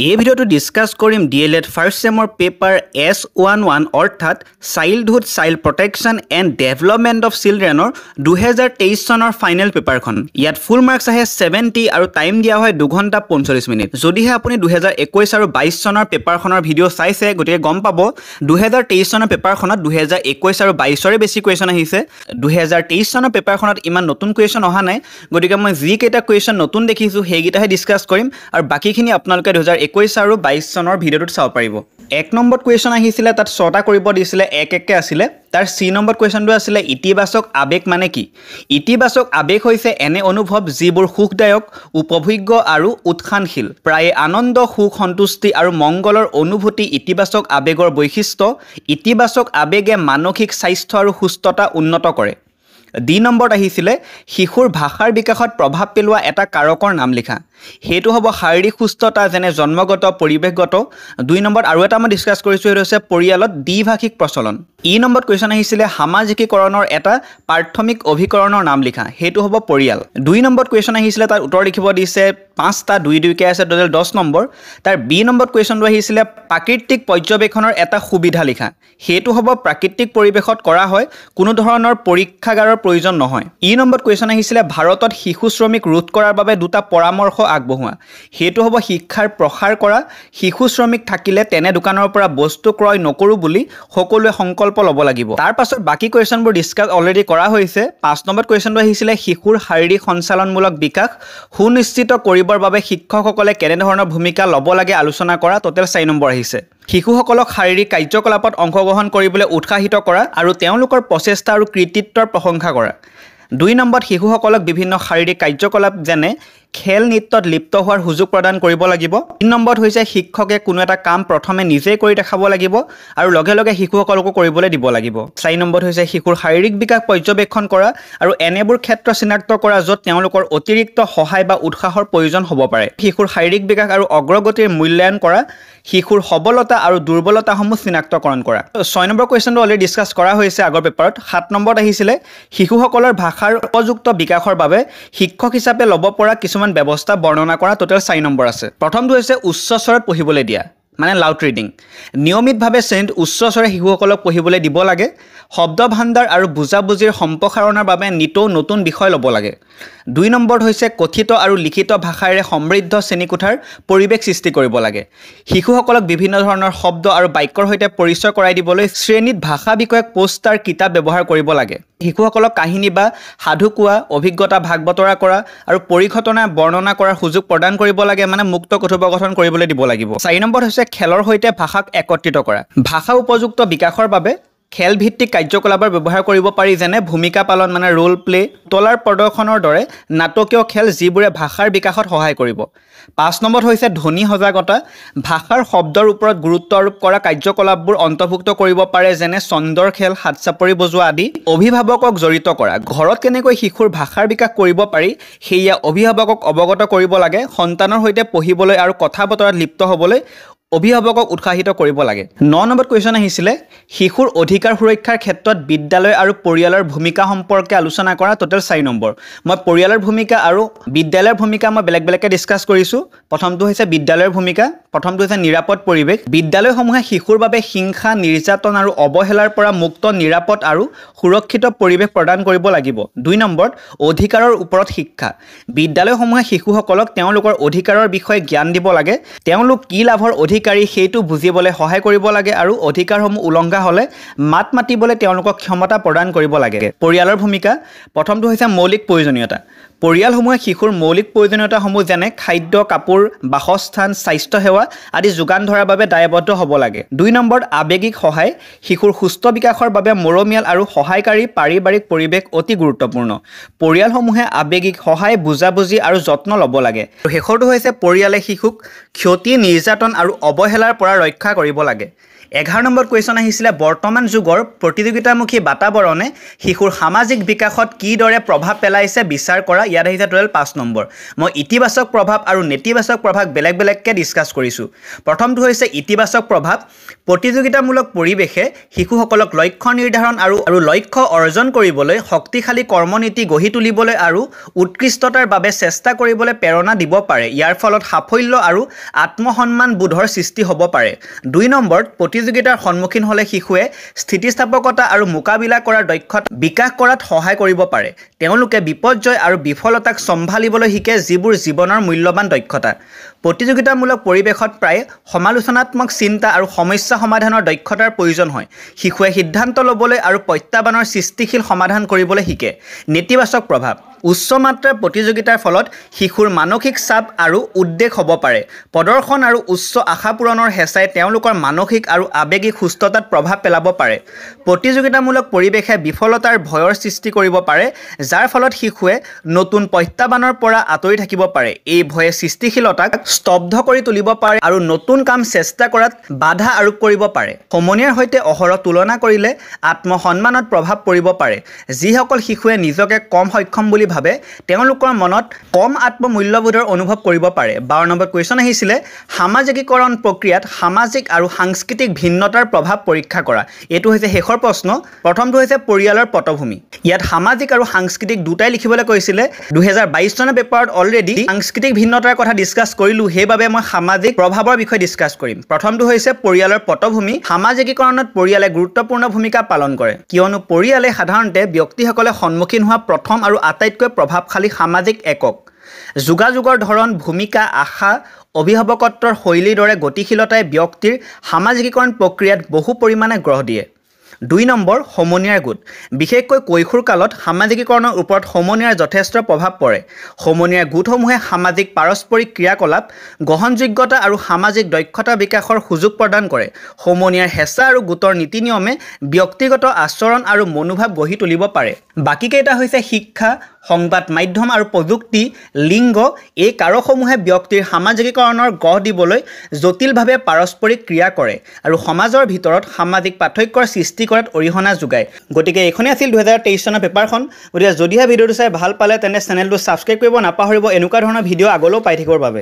এই ভিডিওটো ডিসকাস কৰিম ডিএলএড ফাৰ্ষ্ট সেমৰ পেপাৰ S11 অৰ্থাৎ childhood child protection and development of চিলড্ৰেনৰ 2023 চনৰ ফাইনেল পেপাৰখন। ইয়াত ফুল মাৰ্কছ আহে 70 আৰু টাইম দিয়া হয় 2 ঘণ্টা 45 মিনিট। যদিহে আপুনি 2021 আৰু 22 চনৰ পেপাৰখনৰ ভিডিও চাইছে গতিকে গম পাব 2023 চনৰ পেপাৰখনত 2021 আৰু 22ৰে বেছি কুৱেশ্যন আহিছে। 2023 চনৰ পেপাৰখনত ইমান নতুন কুৱেশ্যন অহা নাই, গতিকে মই যি কেইটা কুৱেশ্যন নতুন দেখিছোঁ সেইকেইটাহে ডিসকাস কৰিম আৰু বাকিখিনি আপোনালোকে 2021 আৰু 22 চনৰ ভিডিওটোত চাব পাৰিব। 1 নম্বৰ কুৱেশ্যন আহিছিলে, তাত 6টা কৰিব দিছিলে, এক এককে আছিলে। তাৰ C নম্বৰ কুৱেশ্যনটো আছিলে ইতিবাচক আবেগ মানে কি? ইতিবাচক আবেগ হৈছে এনে অনুভৱ যিবোৰ সুখদায়ক, উপভোগ্য আৰু উৎসাহশীল। প্ৰায় আনন্দ, সুখ, সন্তুষ্টি আৰু মংগলৰ অনুভূতি ইতিবাচক আবেগৰ বৈশিষ্ট্য। ইতিবাচক আবেগে মানসিক স্বাস্থ্য আৰু সুস্থতা উন্নত কৰে। D নম্বৰত আহিছিলে শিশুৰ ভাষাৰ বিকাশত প্ৰভাৱ পেলোৱা এটা কাৰকৰ নাম লিখা। সেইটো হ'ব শাৰীৰিক সুস্থতা যেনে জন্মগত, পৰিৱেশগত। 2 নম্বৰত আৰু এটা মই ডিসকাস কৰিছোঁ, সেইটো হৈছে পৰিয়ালত দ্বিভাষিক প্ৰচলন। E নম্বৰত কুৱেশ্যন আহিছিলে সামাজিকীকৰণৰ এটা প্ৰাথমিক অভিকৰণৰ নাম লিখা। সেইটো হ'ব পৰিয়াল। 2 নম্বৰত কুৱেশ্যন আহিছিলে, তাত উত্তৰ লিখিব দিছে 5টা, 2-2কে আছে, টোটেল 10 নম্বৰ। তাৰ B নম্বৰত কুৱেশ্যনটো আহিছিলে প্ৰাকৃতিক পৰ্যবেক্ষণৰ এটা সুবিধা লিখা। সেইটো হ'ব প্ৰাকৃতিক পৰিৱেশত কৰা হয়, কোনো ধৰণৰ পৰীক্ষাগাৰৰ প্ৰয়োজন নহয়। E নম্বৰত কুৱেশ্যন আহিছিলে ভাৰতত শিশু শ্ৰমিক ৰোধ কৰাৰ বাবে 2টা পৰামৰ্শ আগবঢ়োৱা। সেইটো হ'ব শিক্ষাৰ প্ৰসাৰ কৰা। শিশু শ্ৰমিক থাকিলে তেনে দোকানৰ পৰা বস্তু ক্ৰয় নকৰোঁ বুলি সকলোৱে সংকল্প ল'ব লাগিব। তাৰ পাছত বাকি কুৱেশ্যনবোৰ ডিসকাস অলৰেডি কৰা হৈছে। 5 নম্বৰত কুৱেশ্যনটো আহিছিলে শিশুৰ শাৰীৰিক সঞ্চালনমূলক বিকাশ সুনিশ্চিত কৰিবৰ বাবে শিক্ষকসকলে কেনেধৰণৰ ভূমিকা ল'ব লাগে আলোচনা কৰা। টোটেল 4 নম্বৰ আহিছে। শিশুসকলক শাৰীৰিক কাৰ্যকলাপত অংশগ্ৰহণ কৰিবলৈ উৎসাহিত কৰা আৰু তেওঁলোকৰ প্ৰচেষ্টা আৰু কৃতিত্বৰ প্ৰশংসা কৰা। 2 নম্বৰত শিশুসকলক বিভিন্ন শাৰীৰিক কাৰ্যকলাপ যেনে খেল, নৃত্যত লিপ্ত হোৱাৰ সুযোগ প্ৰদান কৰিব লাগিব। 3 নম্বৰত হৈছে শিক্ষকে কোনো এটা কাম প্ৰথমে নিজেই কৰি দেখাব লাগিব আৰু লগে লগে শিশুসকলকো কৰিবলৈ দিব লাগিব। 4 নম্বৰত হৈছে শিশুৰ শাৰীৰিক বিকাশ পৰ্যবেক্ষণ কৰা আৰু এনেবোৰ ক্ষেত্ৰ চিনাক্ত কৰা য'ত তেওঁলোকৰ অতিৰিক্ত সহায় বা উৎসাহৰ প্ৰয়োজন হ'ব পাৰে। শিশুৰ শাৰীৰিক বিকাশ আৰু অগ্ৰগতিৰ মূল্যায়ন কৰা। শিশুৰ সবলতা আৰু দুৰ্বলতাসমূহ চিনাক্তকৰণ কৰা। 6 নম্বৰ কুৱেশ্যনটো অলৰেডি ডিসকাস কৰা হৈছে আগৰ পেপাৰত। 7 নম্বৰত আহিছিলে শিশুসকলৰ ভাষাৰ উপযুক্ত বিকাশৰ বাবে শিক্ষক হিচাপে ল'ব পৰা কিছুমান ব্যৱস্থা বৰ্ণনা কৰা। টোটেল 4 নম্বৰ আছে। প্ৰথমটো হৈছে উচ্চ স্বৰত পঢ়িবলৈ দিয়া, মানে লাউড ৰিডিং। নিয়মিতভাৱে শ্ৰেণীত উচ্চ স্বৰে শিশুসকলক পঢ়িবলৈ দিব লাগে। শব্দ ভাণ্ডাৰ আৰু বুজাবুজিৰ সম্প্ৰসাৰণৰ বাবে নিতৌ নতুন বিষয় ল'ব লাগে। 2 নম্বৰত হৈছে কথিত আৰু লিখিত ভাষাৰে সমৃদ্ধ শ্ৰেণীকোঠাৰ পৰিৱেশ সৃষ্টি কৰিব লাগে। শিশুসকলক বিভিন্ন ধৰণৰ শব্দ আৰু বাক্যৰ সৈতে পৰিচয় কৰাই দিবলৈ শ্ৰেণীত ভাষা বিষয়ক পোষ্টাৰ, কিতাপ ব্যৱহাৰ কৰিব লাগে। শিশুসকলক কাহিনী বা সাধু কোৱা, অভিজ্ঞতা ভাগ বতৰা কৰা আৰু পৰিঘটনা বৰ্ণনা কৰাৰ সুযোগ প্ৰদান কৰিব লাগে, মানে মুক্ত কথোপকথন কৰিবলৈ দিব লাগিব। 4 নম্বৰত হৈছে খেলৰ সৈতে ভাষাক একত্ৰিত কৰা। ভাষা উপযুক্ত বিকাশৰ বাবে খেল ভিত্তিক কাৰ্যকলাপৰ ব্যৱহাৰ কৰিব পাৰি, যেনে ভূমিকা পালন মানে ৰোল প্লে, তলাৰ প্ৰদৰ্শনৰ দৰে নাটকীয় খেল যিবোৰে ভাষাৰ বিকাশত সহায় কৰিব। 5 নম্বৰত হৈছে ধ্বনি সজাগতা। ভাষাৰ শব্দৰ ওপৰত গুৰুত্ব আৰোপ কৰা কাৰ্যকলাপবোৰ অন্তৰ্ভুক্ত কৰিব পাৰে, যেনে ছন্দৰ খেল, হাত চাপৰি বজোৱা আদি। অভিভাৱকক জড়িত কৰা। ঘৰত কেনেকৈ শিশুৰ ভাষাৰ বিকাশ কৰিব পাৰি সেয়া অভিভাৱকক অৱগত কৰিব লাগে। সন্তানৰ সৈতে পঢ়িবলৈ আৰু কথা বতৰাত লিপ্ত হ'বলৈ অভিভাৱকক উৎসাহিত কৰিব লাগে। 9 নম্বৰত কুৱেশ্যন আহিছিলে শিশুৰ অধিকাৰ সুৰক্ষাৰ ক্ষেত্ৰত বিদ্যালয় আৰু পৰিয়ালৰ ভূমিকা সম্পৰ্কে আলোচনা কৰা। Total 4 number. মই পৰিয়ালৰ ভূমিকা আৰু বিদ্যালয়ৰ ভূমিকা মই বেলেগ বেলেগকৈ ডিসকাস কৰিছোঁ। প্ৰথমটো হৈছে বিদ্যালয়ৰ ভূমিকা। প্ৰথমটো হৈছে নিৰাপদ পৰিৱেশ। বিদ্যালয়সমূহে শিশুৰ বাবে হিংসা, নিৰ্যাতন আৰু অৱহেলাৰ পৰা মুক্ত, নিৰাপদ আৰু সুৰক্ষিত পৰিৱেশ প্ৰদান কৰিব লাগিব। 2 নম্বৰত অধিকাৰৰ ওপৰত শিক্ষা। বিদ্যালয়সমূহে শিশুসকলক তেওঁলোকৰ অধিকাৰৰ বিষয়ে জ্ঞান দিব লাগে। তেওঁলোক কি লাভৰ অধিকাৰী সেইটো বুজিবলৈ সহায় কৰিব লাগে আৰু অধিকাৰসমূহ উলংঘা হ'লে মাত মাতিবলৈ তেওঁলোকক ক্ষমতা প্ৰদান কৰিব লাগে। পৰিয়ালৰ ভূমিকা। প্ৰথমটো হৈছে মৌলিক প্ৰয়োজনীয়তা। পৰিয়ালসমূহে শিশুৰ মৌলিক প্ৰয়োজনীয়তাসমূহ যেনে খাদ্য, কাপোৰ, বাসস্থান, স্বাস্থ্য সেৱা আদি যোগান ধৰাৰ বাবে দায়বদ্ধ হ'ব লাগে। 2 নম্বৰত আৱেগিক সহায়। শিশুৰ সুস্থ বিকাশৰ বাবে মৰমীয়াল আৰু সহায়কাৰী পাৰিবাৰিক পৰিৱেশ অতি গুৰুত্বপূৰ্ণ। পৰিয়ালসমূহে আৱেগিক সহায়, বুজাবুজি আৰু যত্ন ল'ব লাগে। শেষৰটো হৈছে পৰিয়ালে শিশুক ক্ষতি, নিৰ্যাতন আৰু অৱহেলাৰ পৰা ৰক্ষা কৰিব লাগে। 11 নম্বৰ কুৱেশ্যন আহিছিলে বৰ্তমান যুগৰ প্ৰতিযোগিতামুখী বাতাবৰণে শিশুৰ সামাজিক বিকাশত কিদৰে প্ৰভাৱ পেলাইছে বিচাৰ কৰা ইয়াত আহিছে টোটেল 5 নম্বৰ মই ইতিবাচক প্ৰভাৱ আৰু নেতিবাচক প্ৰভাৱ বেলেগ বেলেগকৈ ডিসকাস কৰিছো প্ৰথমটো হৈছে ইতিবাচক প্ৰভাৱ প্ৰতিযোগিতামূলক পৰিৱেশে শিশুসকলক লক্ষ্য নিৰ্ধাৰণ আৰু লক্ষ্য অৰ্জন কৰিবলৈ শক্তিশালী কৰ্মনীতি গঢ়ি তুলিবলৈ আৰু উৎকৃষ্টতাৰ বাবে চেষ্টা কৰিবলৈ প্ৰেৰণা দিব পাৰে ইয়াৰ ফলত সাফল্য আৰু আত্মসন্মান বোধৰ সৃষ্টি হ'ব পাৰে 2 নম্বৰত প্ৰতিযোগিতাৰ সন্মুখীন হলে শিশুৱে স্থিতিস্থাপকতা আৰু মোকাবিলা কৰাৰ দক্ষতা বিকাশ কৰাত সহায় কৰিব পাৰে তেওঁলোকে বিপৰ্যয় আৰু বিফলতাক সম্ভালিবলৈ শিকে যিবোৰ জীৱনৰ মূল্যৱান দক্ষতা প্ৰতিযোগিতামূলক পৰিৱেশত প্ৰায় সমালোচনাত্মক চিন্তা আৰু সমস্যা সমাধানৰ দক্ষতাৰ প্ৰয়োজন হয় শিশুৱে সিদ্ধান্ত ল'বলৈ আৰু প্ৰত্যাহ্বানৰ সৃষ্টিশীল সমাধান কৰিবলৈ শিকে নেতিবাচক প্ৰভাৱ উচ্চ মাত্ৰাৰ প্ৰতিযোগিতাৰ ফলত শিশুৰ মানসিক চাপ আৰু উদ্বেগ হ'ব পাৰে প্ৰদৰ্শন আৰু উচ্চ আশা পূৰণৰ হেঁচাই তেওঁলোকৰ মানসিক আৰু আৱেগিক সুস্থতাত প্ৰভাৱ পেলাব পাৰে প্ৰতিযোগিতামূলক পৰিৱেশে বিফলতাৰ ভয়ৰ সৃষ্টি কৰিব পাৰে যাৰ ফলত শিশুৱে নতুন প্ৰত্যাহ্বানৰ পৰা আঁতৰি থাকিব পাৰে এই ভয়ে সৃষ্টিশীলতাক স্তব্ধ কৰি তুলিব পাৰে আৰু নতুন কাম চেষ্টা কৰাত বাধা আৰোপ কৰিব পাৰে সমনীয়াৰ সৈতে অহৰহ তুলনা কৰিলে আত্মসন্মানত প্ৰভাৱ পৰিব পাৰে যিসকল শিশুৱে নিজকে কম সক্ষম বুলি ভাবে তেওঁলোকৰ মনত কম আত্মমূল্যবোধৰ অনুভৱ কৰিব পাৰে 12 নম্বৰ কুৱেশ্যন আহিছিলে সামাজিকীকৰণ প্ৰক্ৰিয়াত সামাজিক আৰু সাংস্কৃতিক ভিন্নতাৰ প্ৰভাৱ পৰীক্ষা কৰা এটো হৈছে শেষৰ প্ৰশ্ন প্ৰথমটো হৈছে পৰিয়ালৰ পটভূমি ইয়াত সামাজিক আৰু সাংস্কৃতিক দুটাই লিখিবলৈ কৈছিলে 2022 চনৰ পেপাৰত অলৰেডি সাংস্কৃতিক ভিন্নতাৰ কথা ডিসকাস কৰিলো সেইবাবে মই সামাজিক প্ৰভাৱৰ বিষয়ে ডিসকাস কৰিম প্ৰথমটো হৈছে পৰিয়ালৰ পটভূমি সামাজিকীকৰণত পৰিয়ালে গুৰুত্বপূৰ্ণ ভূমিকা পালন কৰে কিয়নো পৰিয়ালে সাধাৰণতে ব্যক্তিসকলে সন্মুখীন হোৱা প্ৰথম আৰু আটাইতকৈ প্ৰভাৱশালী সামাজিক একক যোগাযোগৰ ধৰণ ভূমিকা আশা অভিভাৱকত্বৰ শৈলীৰ দৰে গতিশীলতাই ব্যক্তিৰ সামাজিকীকৰণ প্ৰক্ৰিয়াত বহু পৰিমাণে গ্ৰহ দিয়ে 2 নম্বৰ সমনীয়াৰ গোট বিশেষকৈ কৈশোৰ কালত সামাজিকীকৰণৰ ওপৰত সমনীয়াৰ যথেষ্ট প্ৰভাৱ পৰে সমনীয়াৰ গোটসমূহে সামাজিক পাৰস্পৰিক ক্ৰিয়াকলাপ গ্ৰহণযোগ্যতা আৰু সামাজিক দক্ষতা বিকাশৰ সুযোগ প্ৰদান কৰে সমনীয়াৰ হেঁচা আৰু গোটৰ নীতি নিয়মে ব্যক্তিগত আচৰণ আৰু মনোভাৱ গঢ়ি তুলিব পাৰে বাকী কেইটা হৈছে শিক্ষা সংবাদ মাধ্যম আৰু প্ৰযুক্তি লিংগ এই কাৰকসমূহে ব্যক্তিৰ সামাজিকীকৰণৰ গঢ় দিবলৈ জটিলভাৱে পাৰস্পৰিক ক্ৰিয়া কৰে আৰু সমাজৰ ভিতৰত সামাজিক পাৰ্থক্যৰ সৃষ্টি কৰাত অৰিহণা যোগায় গতিকে এইখনে আছিল 2023 চনৰ পেপাৰখন গতিকে যদিহে ভিডিঅ'টো চাই ভাল পালে তেনে চেনেলটো সাবস্ক্ৰাইব কৰিব নাপাহৰিব এনেকুৱা ধৰণৰ ভিডিঅ' আগলৈও পাই থাকিবৰ বাবে